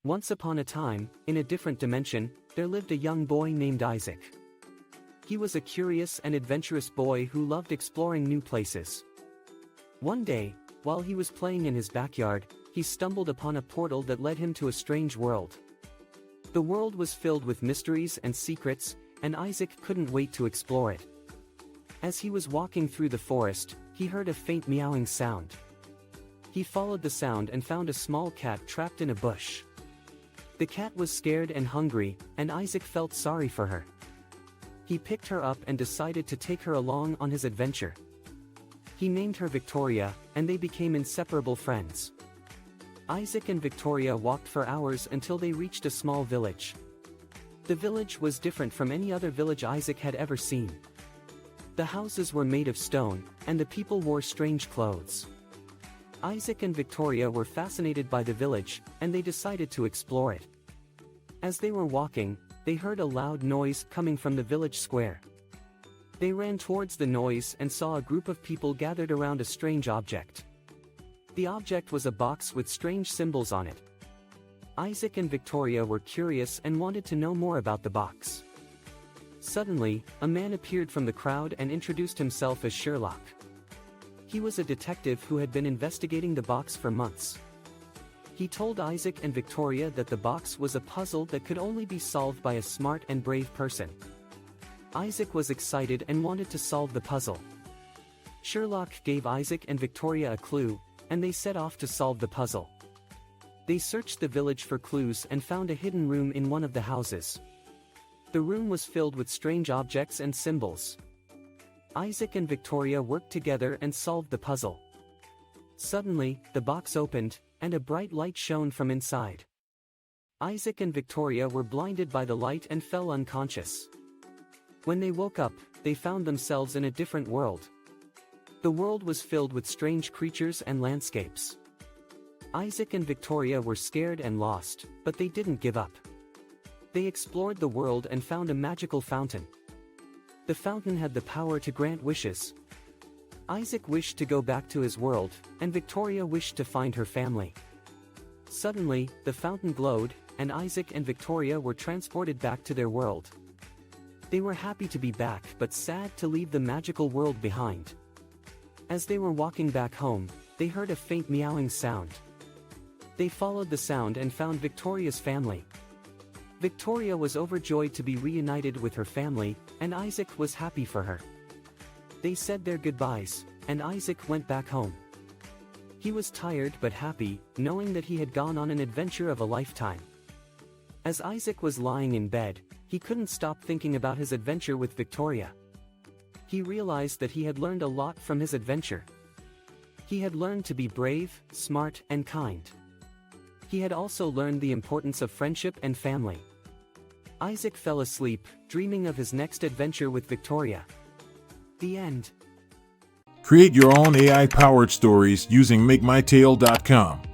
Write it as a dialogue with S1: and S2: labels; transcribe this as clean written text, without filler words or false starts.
S1: Once upon a time, in a different dimension, there lived a young boy named Isaac. He was a curious and adventurous boy who loved exploring new places. One day, while he was playing in his backyard, he stumbled upon a portal that led him to a strange world. The world was filled with mysteries and secrets, and Isaac couldn't wait to explore it. As he was walking through the forest, he heard a faint meowing sound. He followed the sound and found a small cat trapped in a bush. The cat was scared and hungry, and Isaac felt sorry for her. He picked her up and decided to take her along on his adventure. He named her Victoria, and they became inseparable friends. Isaac and Victoria walked for hours until they reached a small village. The village was different from any other village Isaac had ever seen. The houses were made of stone, and the people wore strange clothes. Isaac and Victoria were fascinated by the village, and they decided to explore it. As they were walking, they heard a loud noise coming from the village square. They ran towards the noise and saw a group of people gathered around a strange object. The object was a box with strange symbols on it. Isaac and Victoria were curious and wanted to know more about the box. Suddenly, a man appeared from the crowd and introduced himself as Sherlock. He was a detective who had been investigating the box for months. He told Isaac and Victoria that the box was a puzzle that could only be solved by a smart and brave person. Isaac was excited and wanted to solve the puzzle. Sherlock gave Isaac and Victoria a clue, and they set off to solve the puzzle. They searched the village for clues and found a hidden room in one of the houses. The room was filled with strange objects and symbols. Isaac and Victoria worked together and solved the puzzle. Suddenly, the box opened, and a bright light shone from inside. Isaac and Victoria were blinded by the light and fell unconscious. When they woke up, they found themselves in a different world. The world was filled with strange creatures and landscapes. Isaac and Victoria were scared and lost, but they didn't give up. They explored the world and found a magical fountain. The fountain had the power to grant wishes. Isaac wished to go back to his world, and Victoria wished to find her family. Suddenly, the fountain glowed, and Isaac and Victoria were transported back to their world. They were happy to be back but sad to leave the magical world behind. As they were walking back home, they heard a faint meowing sound. They followed the sound and found Victoria's family. Victoria was overjoyed to be reunited with her family, and Isaac was happy for her. They said their goodbyes, and Isaac went back home. He was tired but happy, knowing that he had gone on an adventure of a lifetime. As Isaac was lying in bed, he couldn't stop thinking about his adventure with Victoria. He realized that he had learned a lot from his adventure. He had learned to be brave, smart, and kind. He had also learned the importance of friendship and family. Isaac fell asleep, dreaming of his next adventure with Victoria. The end.
S2: Create your own AI-powered stories using MakeMyTale.com.